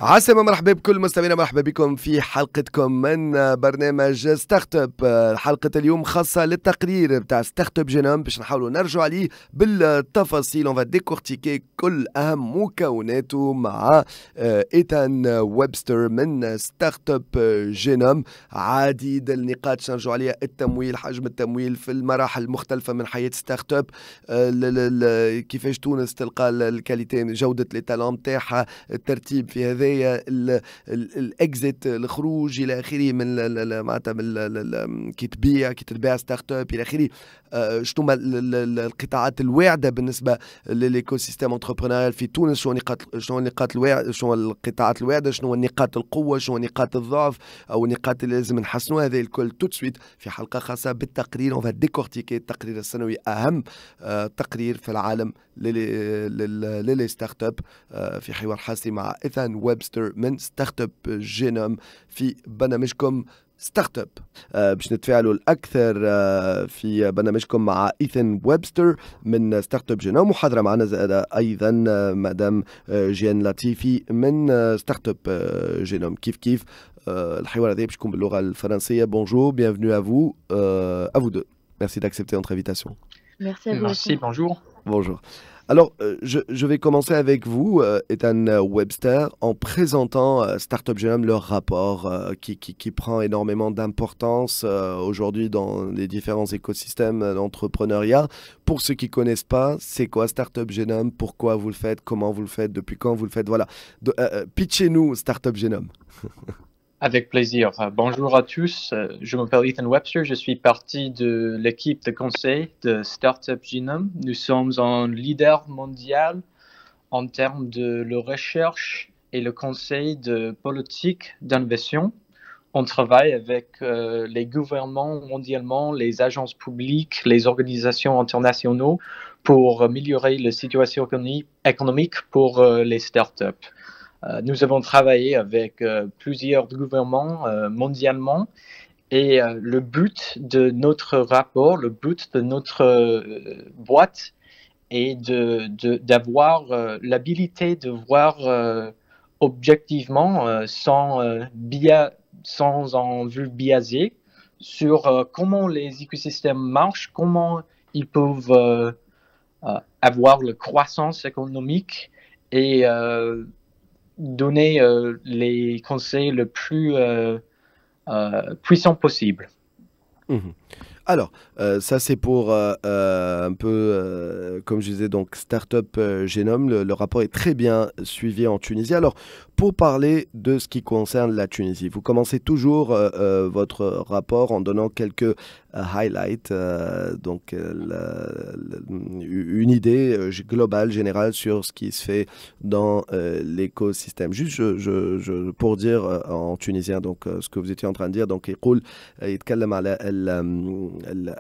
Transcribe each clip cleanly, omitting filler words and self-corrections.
عسلامة، مرحبا بكل مستمعينا، مرحبا بكم في حلقتكم من برنامج ستارت اب. حلقة اليوم خاصة للتقرير بتاع ستارت اب جينوم باش نحاولوا نرجعوا عليه بالتفاصيل. اون فا ديكورتيكي كل أهم مكوناته مع إيثان ويبستر من ستارت اب جينوم. عديد النقاط نرجعوا عليها: التمويل، حجم التمويل في المراحل المختلفة من حياة ستارت اب، كيفاش تونس تلقى الكاليتي، جودة لي تالون نتاعها، الترتيب في هذايا، الاكزيت، الخروج الى اخره، من معناتها كي تبيع ستارت اب الى اخره. شنو هما القطاعات الواعده بالنسبه للايكو سيستيم انتربرونيال في تونس؟ شنو النقاط الواعده، شنو القطاعات الواعده، شنو نقاط القوه، شنو نقاط الضعف، او النقاط اللي لازم نحسنوها. هذه الكل تو سويت في حلقه خاصه بالتقرير. اون فا ديكورتيكي التقرير السنوي، اهم تقرير في العالم للي ستارت اب، في حوار حاسي مع إيثان ويبستر من ستارت اب جينوم في برنامجكم ستارت اب. باش نتفاعلوا الاكثر في برنامجكم مع إيثان ويبستر من ستارت اب جينوم. محاضره معنا ايضا مدام جيان لطيفي من ستارت اب جينوم. كيف الحوار هذا باش يكون باللغه الفرنسيه. بونجور، bienvenue à vous deux. Merci d'accepter notre invitation. Merci à vous. Merci, bonjour. Bonjour. Alors, je vais commencer avec vous, Ethan Webster, en présentant Startup Genome, leur rapport qui prend énormément d'importance aujourd'hui dans les différents écosystèmes d'entrepreneuriat. Pour ceux qui ne connaissent pas, c'est quoi Startup Genome? Pourquoi vous le faites? Comment vous le faites? Depuis quand vous le faites? Voilà. Pitchez-nous Startup Genome. Avec plaisir. Bonjour à tous. Je m'appelle Ethan Webster. Je suis partie de l'équipe de conseil de Startup Genome. Nous sommes un leader mondial en termes de la recherche et le conseil de politique d'innovation. On travaille avec les gouvernements mondialement, les agences publiques, les organisations internationales pour améliorer la situation économique pour les startups. Nous avons travaillé avec plusieurs gouvernements mondialement, et le but de notre rapport, le but de notre boîte est d'avoir l'habilité de voir objectivement, sans en vue biaisée, sur comment les écosystèmes marchent, comment ils peuvent avoir la croissance économique et donner les conseils le plus puissants possible. Mmh. Alors, ça c'est pour un peu, comme je disais, donc Startup Genome. Le rapport est très bien suivi en Tunisie. Alors, pour parler de ce qui concerne la Tunisie, vous commencez toujours votre rapport en donnant quelques highlights, donc une idée globale, générale sur ce qui se fait dans l'écosystème. Juste pour dire en tunisien, donc ce que vous étiez en train de dire, donc يتكلم على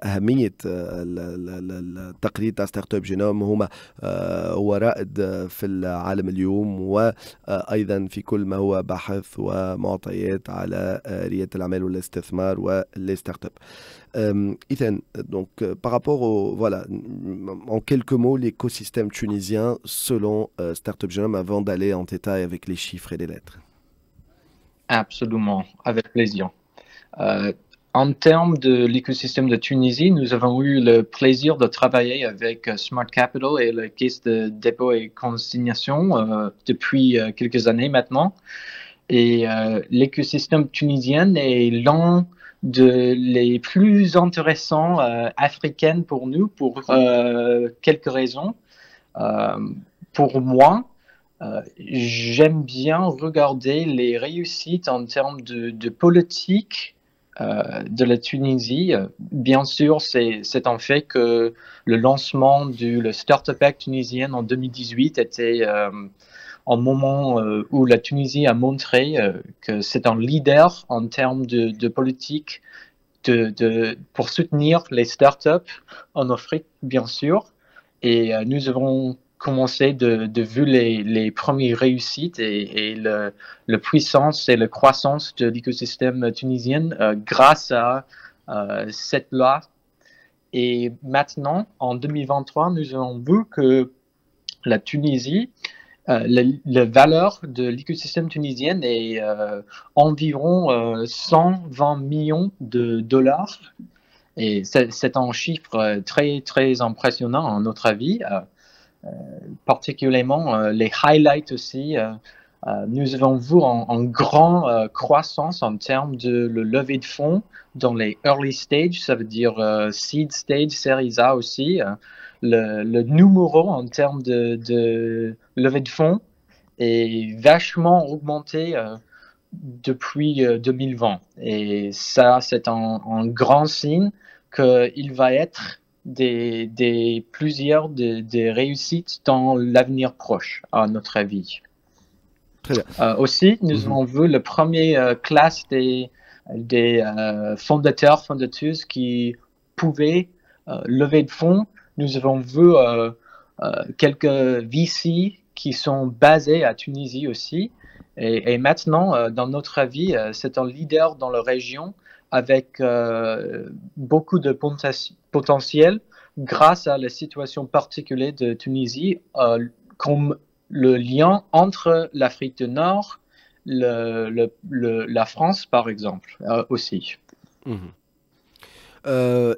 أهمية التقرير تاع ستارت اب جينوم. هو رائد في العالم اليوم، وأيضا في كل ما هو بحث ومعطيات على ريادة الأعمال والاستثمار والستارت اب. Ethan, donc par rapport voilà, en quelques mots, l'écosystème tunisien selon Startup Genome, avant d'aller en détail avec les chiffres et les lettres. Absolument, avec plaisir. En termes de l'écosystème de Tunisie, nous avons eu le plaisir de travailler avec Smart Capital et la Caisse de dépôt et consignation depuis quelques années maintenant. Et l'écosystème tunisien est l'un les plus intéressants africaines pour nous, pour quelques raisons. Pour moi, j'aime bien regarder les réussites en termes de politique de la Tunisie. Bien sûr, c'est un fait que le lancement du Startup Act tunisien en 2018 était un moment où la Tunisie a montré que c'est un leader en termes de politique pour soutenir les startups en Afrique, bien sûr. Et nous avons commencé de vu les premières réussites et la puissance et la croissance de l'écosystème tunisien grâce à cette loi. Et maintenant, en 2023, nous avons vu que la Tunisie la valeur de l'écosystème tunisien est environ 120 millions de dollars. Et c'est un chiffre très, très impressionnant à notre avis. Particulièrement les highlights aussi. Nous avons vu en grande croissance en termes de le levée de fonds dans les early stage, ça veut dire seed stage, Series A aussi. Le numéro en termes de levée de fonds est vachement augmenté depuis 2020. Et ça, c'est un grand signe qu'il va être plusieurs des réussites dans l'avenir proche, à notre avis. Très bien. Aussi, nous avons vu la première classe des fondateurs, fondateuses qui pouvaient lever de fonds. Nous avons vu quelques VC qui sont basés à Tunisie aussi. Et maintenant, dans notre avis, c'est un leader dans la région avec beaucoup de potentiel grâce à la situation particulière de Tunisie, comme le lien entre l'Afrique du Nord, la France, par exemple, aussi.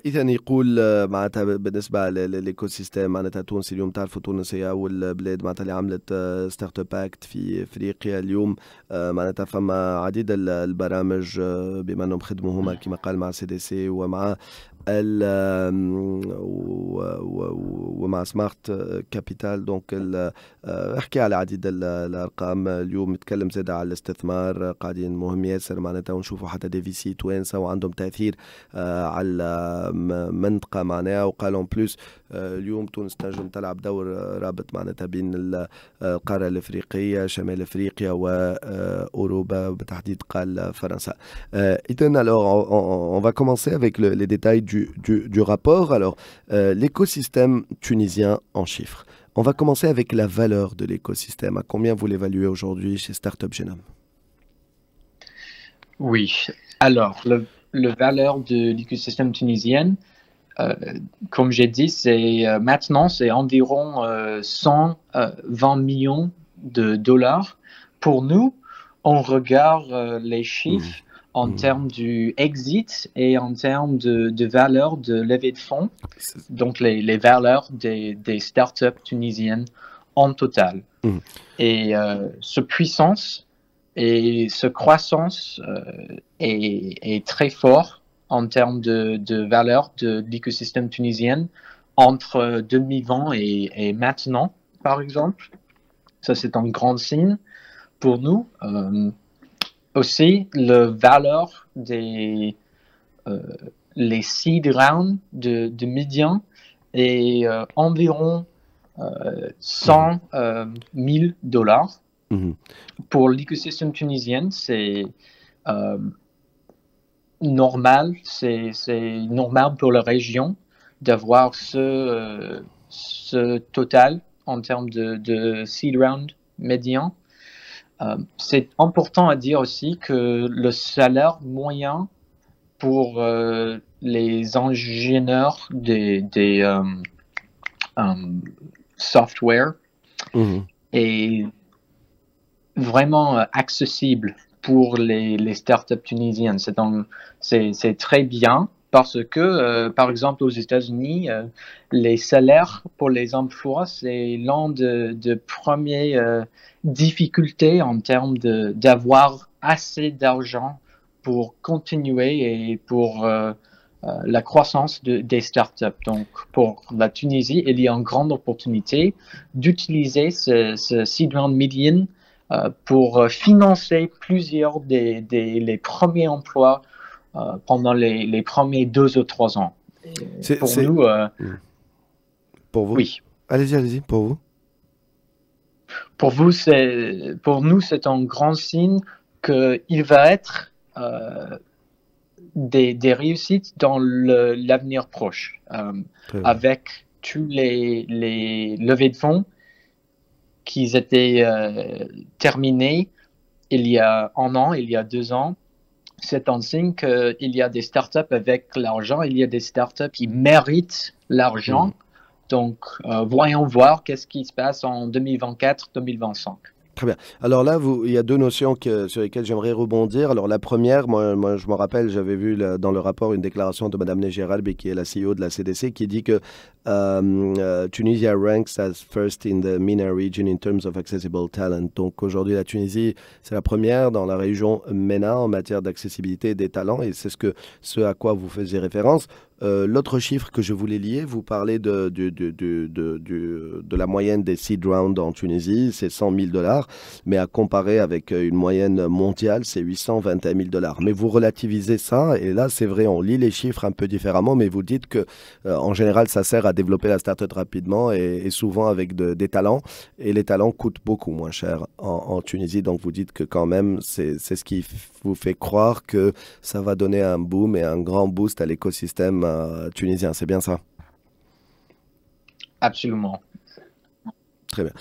إذا يقول معناتها بالنسبة للإيكو سيستم معناتها تونس اليوم تعرفوا تونس هي أول بلاد معناتها اللي عملت ستارت اب اكت في إفريقيا اليوم معناتها فما عديد البرامج بما أنهم خدموا هما كما قال مع سي دي سي ومع ومع سمارت كابيتال دونك احكي على عديد الارقام اليوم نتكلم زاد على الاستثمار قاعدين مهم ياسر معناتها ونشوفوا حتى دي في سي توانسه وعندهم تاثير على منطقه معناها وقالوا بلوس اليوم تونس تنجم تلعب دور رابط معناتها بين القاره الافريقيه شمال افريقيا واوروبا بالتحديد قال فرنسا. Ethan, alors on va commencer avec les détails du rapport. Alors, l'écosystème tunisien en chiffres. On va commencer avec la valeur de l'écosystème. À combien vous l'évaluez aujourd'hui chez Startup Genome? Oui, alors, la valeur de l'écosystème tunisien, comme j'ai dit, maintenant, c'est environ 120 millions de dollars. Pour nous, on regarde les chiffres en termes du exit et en termes de valeur de levée de fonds, donc les valeurs des startups tunisiennes en total. Et ce puissance et ce croissance est très fort en termes de valeur de l'écosystème tunisien entre 2020 et maintenant, par exemple. Ça, c'est un grand signe pour nous. Aussi, la valeur des les seed rounds de médians est environ 100 000 dollars. Pour l'écosystème tunisien, c'est normal, c'est normal pour la région d'avoir ce total en termes de seed round médian. C'est important à dire aussi que le salaire moyen pour les ingénieurs des software est vraiment accessible pour les startups tunisiennes. C'est très bien parce que, par exemple, aux États-Unis, les salaires pour les emplois, c'est l'une de premières difficultés en termes d'avoir assez d'argent pour continuer et pour la croissance des startups. Donc, pour la Tunisie, il y a une grande opportunité d'utiliser ce seed round median pour financer plusieurs les premiers emplois pendant les premiers 2 ou 3 ans. Pour vous? Oui. Allez-y, pour vous? Pour nous, c'est un grand signe qu'il va être des réussites dans l'avenir proche, avec tous les levées de fonds qui étaient terminées il y a 1 an, il y a 2 ans. C'est un signe qu'il y a des startups avec l'argent, il y a des startups qui méritent l'argent. Donc, voyons voir qu'est-ce qui se passe en 2024-2025. Très bien. Alors là, il y a deux notions sur lesquelles j'aimerais rebondir. Alors la première, moi je me rappelle, j'avais vu dans le rapport une déclaration de Mme Neger Albi, qui est la CEO de la CDC, qui dit que Tunisia ranks as first in the MENA region in terms of accessible talent. Donc aujourd'hui, la Tunisie, c'est la première dans la région MENA en matière d'accessibilité des talents, et c'est ce à quoi vous faisiez référence. L'autre chiffre que je voulais lier, vous parlez de la moyenne des seed rounds en Tunisie, c'est $100 000, mais à comparer avec une moyenne mondiale, c'est $821 000. Mais vous relativisez ça, et là, c'est vrai, on lit les chiffres un peu différemment, mais vous dites que en général, ça sert à développer la start-up rapidement et souvent avec des talents, et les talents coûtent beaucoup moins cher en Tunisie. Donc vous dites que quand même, c'est ce qui vous fait croire que ça va donner un boom et un grand boost à l'écosystème tunisien. C'est bien ça? Absolument. très bien.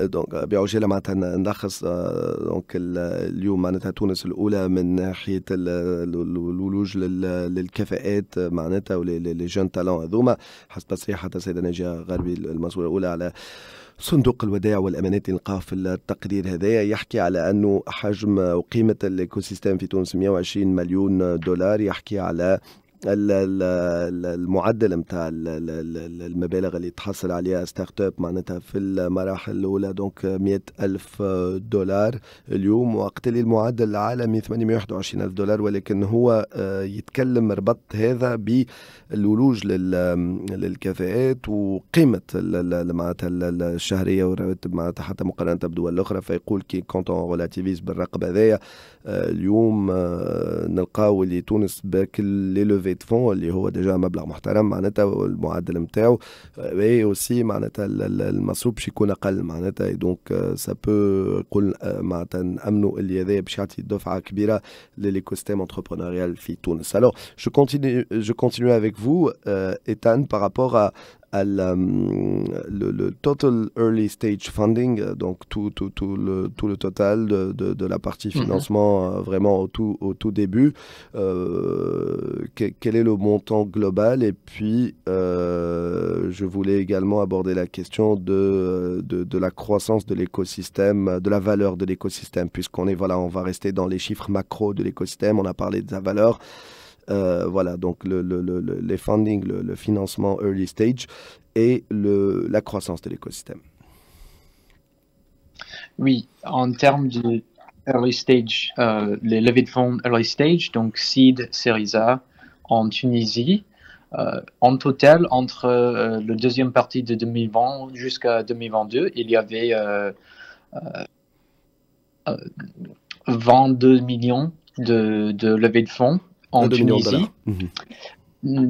دونك بعجالة معناتها نلخص دونك اليوم معناتها تونس الأولى من ناحية الولوج للكفاءات معناتها وللجون تالون هذوما حسب تصريحات السيدة ناجية غربي المسؤولة الأولى على صندوق الودائع والأمانات اللي نلقاه في التقرير هذايا، يحكي على أنه حجم وقيمة الإيكو سيستم في تونس 120 مليون دولار، يحكي على المعدل متاع المبالغ اللي تحصل عليها ستارت اب معناتها في المراحل الأولى دونك 100,000 دولار اليوم، وقت اللي المعدل العالمي 821,000 دولار، ولكن هو يتكلم ربط هذا بالولوج للكفاءات وقيمة معناتها الشهرية والرواتب معناتها حتى مقارنة بدول الأخرى. فيقول كي كونتون ريلاتيفيز بالرقم هذايا اليوم نلقاو اللي تونس باكل لي لوفي دو فون اللي هو ديجا مبلغ محترم معناتها والمعدل نتاعو اي اوسي معناتها المصروف باش يكون اقل معناتها، دونك سا بو نقول معناتها نامنوا اللي هذايا باش يعطي دفعه كبيره لليكوسيستيم انتربرونيال في تونس. Alors je continue avec vous Ethan par rapport à le total early stage funding, donc tout le total de la partie financement vraiment au tout début. Quel est le montant global? Et puis, je voulais également aborder la question de la croissance de l'écosystème, de la valeur de l'écosystème, puisqu'on est, voilà, on va rester dans les chiffres macro de l'écosystème, on a parlé de sa valeur. Voilà, donc les funding, le financement early stage et la croissance de l'écosystème. Oui, en termes de early stage, les levées de fonds early stage, donc seed, Series A en Tunisie, en total, entre la deuxième partie de 2020 jusqu'à 2022, il y avait 22 millions de levées de fonds en Tunisie.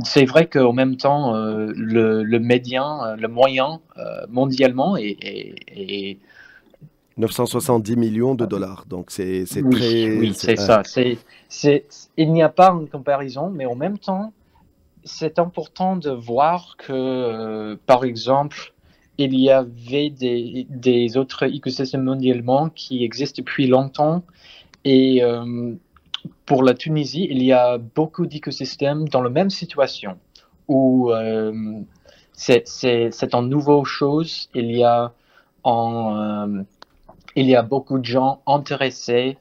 C'est vrai qu'en même temps, le médian, le moyen mondialement est 970 millions de dollars. Donc c'est oui, très... Oui, c'est ça. Il n'y a pas une comparaison, mais en même temps, c'est important de voir que, par exemple, il y avait des autres écosystèmes mondialement qui existent depuis longtemps. Et pour la Tunisie, il y a beaucoup d'écosystèmes dans la même situation où c'est une nouvelle chose. Il y a beaucoup de gens intéressés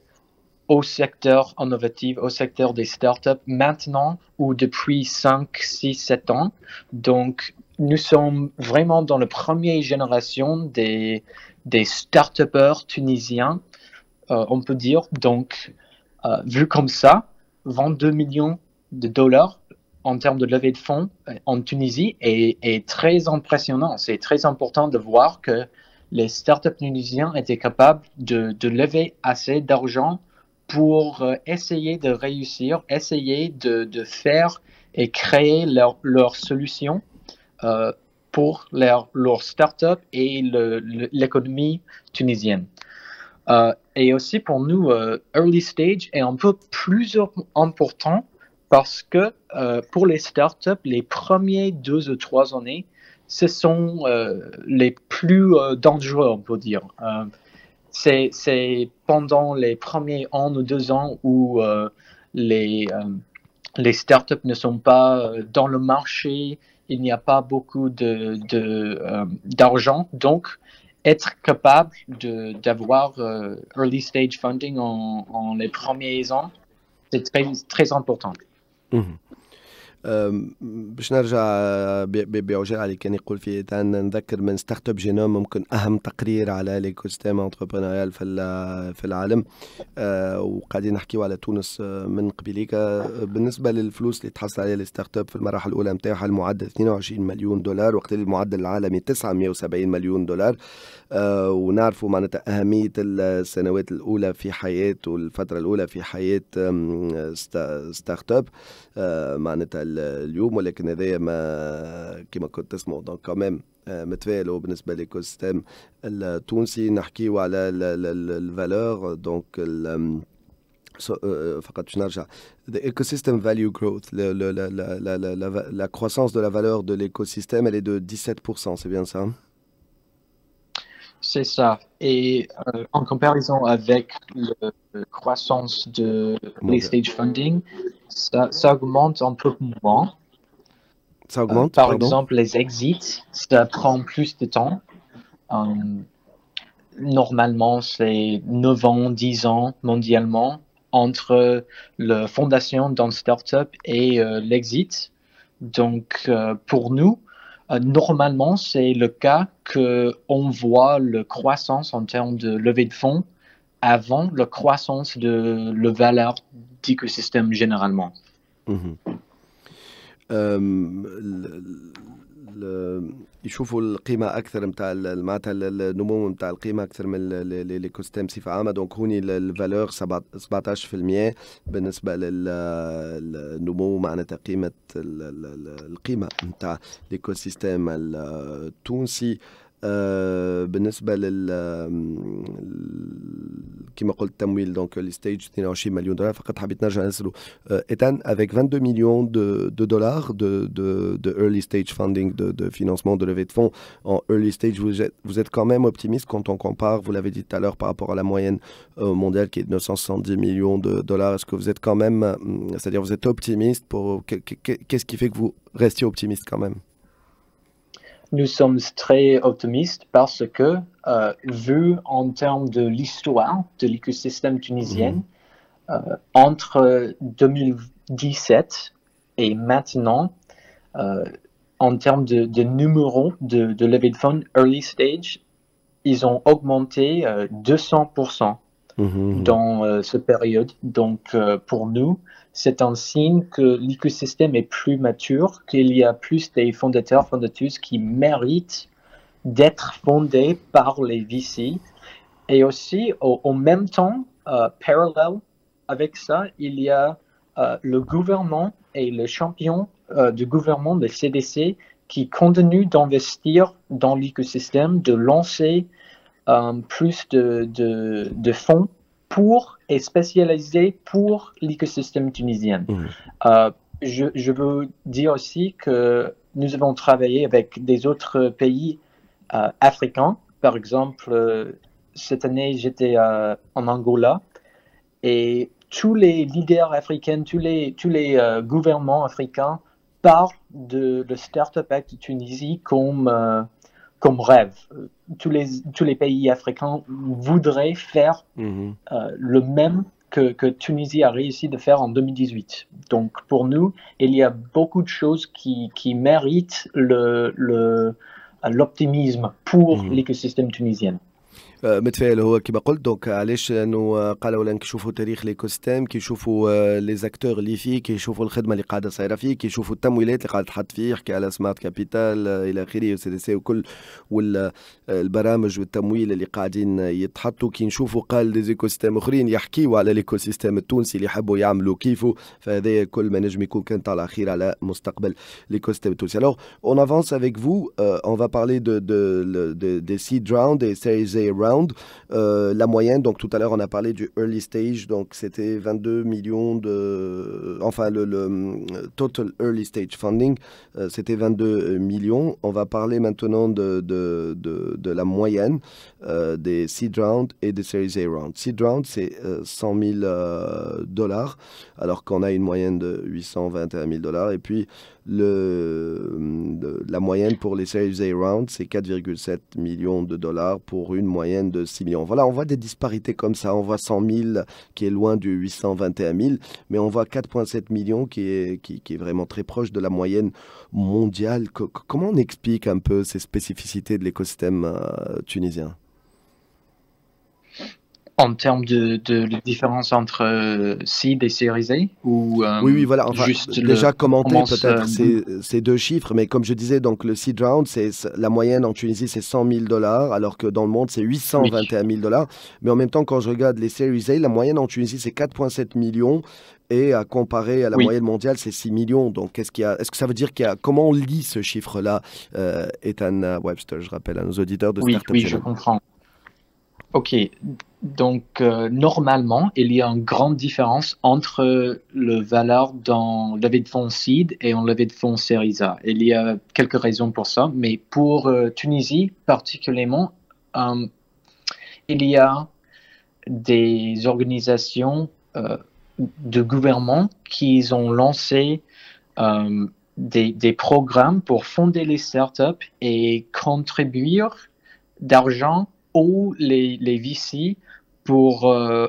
au secteur innovatif, au secteur des startups maintenant ou depuis 5, 6, 7 ans. Donc, nous sommes vraiment dans la première génération des start-upers tunisiens, on peut dire. Donc, vu comme ça, 22 millions de dollars en termes de levée de fonds en Tunisie est très impressionnant. C'est très important de voir que les startups tunisiens étaient capables de lever assez d'argent pour essayer de réussir, essayer de faire et créer leur solution pour leur startup et l'économie tunisienne. Et aussi pour nous, early stage est un peu plus important parce que pour les startups, les premiers 2 ou 3 années, ce sont les plus dangereux, on peut dire. C'est pendant les premiers 1 ou 2 ans où les startups ne sont pas dans le marché, il n'y a pas beaucoup d'argent, donc être capable d'avoir early stage funding en les premiers ans, c'est très, très important. باش نرجع بعجالة على اللي كان يقول فيه إيتان. نذكر من ستارت اب جينوم ممكن أهم تقرير على ليكو سيستيم انتربرونيال في العالم. وقاعدين نحكيو على تونس من قبيليك. بالنسبة للفلوس اللي تحصل عليها الستارت اب في المراحل الأولى نتاعها المعدل 22 مليون دولار، وقت اللي المعدل العالمي 970 مليون دولار. ونعرفوا معناتها أهمية السنوات الأولى في حياة والفترة الأولى في حياة ستارت اب معناتها اليوم، ولكن هذايا ما كما كنت تسمعوا دونك كمان متفائلوا بالنسبه للايكو سيستيم التونسي. نحكيو على الفالور دونك فقط باش نرجع the ecosystem value growth, la croissance de la valeur de l'écosystème, elle est de 17%, c'est bien ça? C'est ça. Et en comparaison avec la croissance de les stage funding, ça augmente un peu moins. Ça augmente, par exemple, les exits, ça prend plus de temps. Normalement, c'est 9 ans, 10 ans mondialement entre la fondation d'un startup et l'exit. Donc, pour nous, normalement, c'est le cas qu'on voit la croissance en termes de levée de fonds avant la croissance de la valeur d'écosystème généralement. يشوفوا القيمة أكثر متاع معناتها النمو متاع القيمة أكثر من ليكو سيستيم بصفة عامة. دونك هوني الفالور 17% بالنسبة للنمو معناتها قيمة القيمة متاع ليكو سيستيم التونسي. بالنسبة كما قلت تمويل دونك الستيج 22 مليون دولار. فقط حبيت نرجع نسأله إيتان avec 22 millions de dollars de early stage funding, de financement, de levée de fonds en early stage, vous êtes quand même optimiste quand on compare, vous l'avez dit tout à l'heure, par rapport à la moyenne mondiale qui est de 970 millions de dollars. Est-ce que vous êtes quand même, c'est-à-dire vous êtes optimiste pour qu'est-ce qui fait que vous restiez optimiste quand même? Nous sommes très optimistes parce que, vu en termes de l'histoire de l'écosystème tunisien, entre 2017 et maintenant, en termes de numéros de levée de fonds early stage, ils ont augmenté 200% dans cette période. Donc, pour nous, c'est un signe que l'écosystème est plus mature, qu'il y a plus des fondateurs, fondatrices qui méritent d'être fondés par les VC. Et aussi, en même temps, parallèle avec ça, il y a le gouvernement et le champion du gouvernement, le CDC, qui continue d'investir dans l'écosystème, de lancer plus de fonds pour et spécialisé pour l'écosystème tunisien. Je veux dire aussi que nous avons travaillé avec des autres pays africains. Par exemple, cette année, j'étais en Angola et tous les leaders africains, tous les gouvernements africains parlent de le Startup Act de Tunisie comme rêve. Tous les pays africains voudraient faire le même que Tunisie a réussi de faire en 2018. Donc pour nous, il y a beaucoup de choses qui méritent l'optimisme pour l'écosystème tunisien. متفائل هو كما قلت. دونك علاش؟ لانه قالوا لان كيشوفوا تاريخ ليكوسيستيم، كيشوفوا لي زاكتور اللي فيه، كيشوفوا الخدمه اللي قاعده صايره فيه، كيشوفوا التمويلات اللي قاعده تحط فيه، يحكي على سمارت كابيتال الى اخره وسي دي سي وكل والبرامج والتمويل اللي قاعدين يتحطوا. كي نشوفوا قال دي ايكوسيستيم اخرين يحكيوا على ليكوسيستيم التونسي اللي يحبوا يعملوا كيفه، فهذا كل ما نجم يكون كان طالع خير على مستقبل ليكوسيستيم التونسي. Alors on avance avec vous, on va parler des seed round et series A round. La moyenne, donc tout à l'heure on a parlé du early stage, donc c'était 22 millions enfin le total early stage funding, c'était 22 millions. On va parler maintenant de la moyenne des seed round et des series A round. Seed round c'est 100 000 dollars, alors qu'on a une moyenne de 821 000 dollars. Et puis la moyenne pour les Series A round, c'est 4,7 millions de dollars pour une moyenne de 6 millions. Voilà, on voit des disparités comme ça. On voit 100 000 qui est loin du 821 000, mais on voit 4,7 millions qui est vraiment très proche de la moyenne mondiale. Comment on explique un peu ces spécificités de l'écosystème tunisien? En termes de la différence entre seed et Series A ou Oui, voilà. Enfin, juste déjà commenter comment peut-être ces deux chiffres, mais comme je disais, donc le seed round, la moyenne en Tunisie, c'est 100 000 dollars, alors que dans le monde, c'est oui, 821 000 dollars. Mais en même temps, quand je regarde les Series A, la moyenne en Tunisie, c'est 4,7 millions. Et à comparer à la oui, moyenne mondiale, c'est 6 millions. Donc, est-ce que ça veut dire comment on lit ce chiffre-là, Ethan Webster, je rappelle à nos auditeurs de Startup oui, je Genome? comprends. Ok, donc normalement, il y a une grande différence entre le valeur dans levée de fonds seed et en levée de fonds Series A. Il y a quelques raisons pour ça, mais pour Tunisie particulièrement, il y a des organisations de gouvernement qui ont lancé des programmes pour fonder les startups et contribuer d'argent aux les VC pour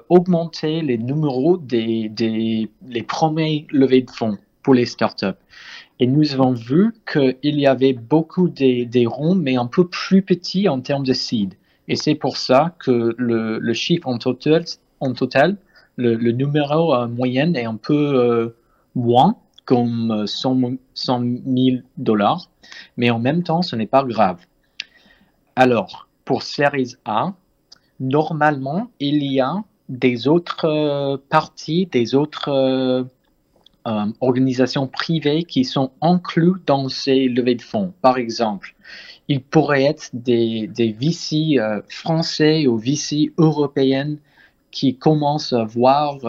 augmenter les numéros les premiers levées de fonds pour les startups. Et nous avons vu qu'il y avait beaucoup des ronds, mais un peu plus petits en termes de seed. Et c'est pour ça que le chiffre en total le numéro moyen est un peu moins, comme 100 000 dollars, mais en même temps, ce n'est pas grave. Alors, pour Series A, normalement, il y a des autres parties, des autres organisations privées qui sont incluses dans ces levées de fonds. Par exemple, il pourrait être des VC français ou VC européennes qui commencent à voir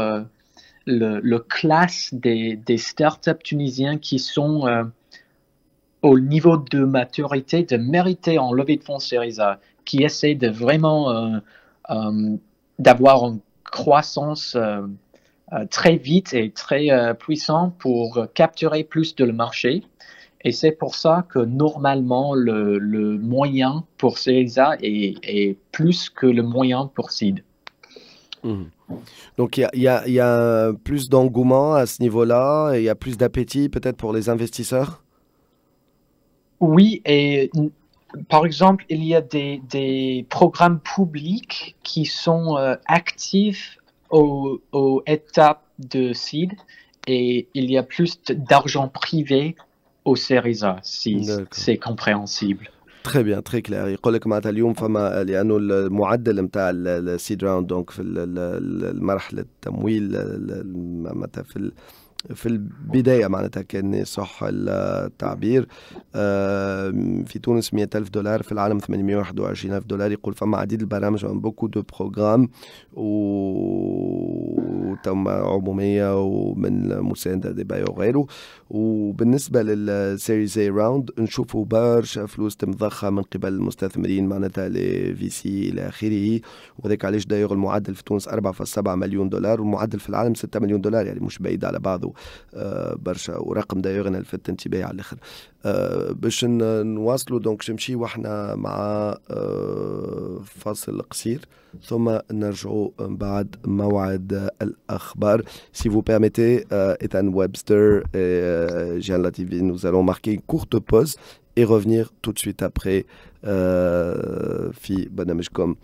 le classe des startups tunisiens qui sont au niveau de maturité, de mériter en levée de fonds Series A, qui essaient de vraiment d'avoir une croissance très vite et très puissante pour capturer plus de le marché. Et c'est pour ça que normalement, le moyen pour Series A est plus que le moyen pour Seed. Mhm. Donc, il y a plus d'engouement à ce niveau-là, et il y a plus d'appétit peut-être pour les investisseurs? Oui, et par exemple, il y a des programmes publics qui sont actifs aux étapes de seed et il y a plus d'argent privé aux séries A, si D'accord. c'est compréhensible. Très bien, très clair. يقول لك معناتها اليوم فما لانه المعدل نتاع السيد راوند دونك في المرحله التمويل معناتها في البداية معناتها كان صح التعبير في تونس 100,000 دولار، في العالم 821,000 دولار. يقول فما عديد البرامج بوكو دو بروغرام وتم عمومية ومن مساندة دبي وغيره. وبالنسبة للسيريز اي راوند نشوفوا برشا فلوس تمضخة من قبل المستثمرين معناتها لي في سي إلى آخره، وذلك علاش داير المعدل في تونس 4.7 مليون دولار والمعدل في العالم 6 مليون دولار، يعني مش بعيد على بعضه برشا، ورقم داير انا لفت انتباهي على الاخر. باش نواصلوا دونك نمشي واحنا مع فاصل قصير ثم نرجعوا بعد موعد الاخبار. Si vous permettez, Ethan Webster et Jean Lativi, nous allons marquer une courte pause et revenir tout de suite après في برنامجكم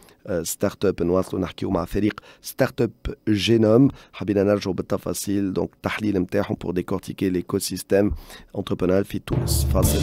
ستارت اب. نواصلوا نحكيو مع فريق ستارت اب جينوم، حبينا نرجعوا بالتفاصيل دونك التحليل نتاعهم pour décortiquer l'écosystème entrepreneurial في تونس. فاصل.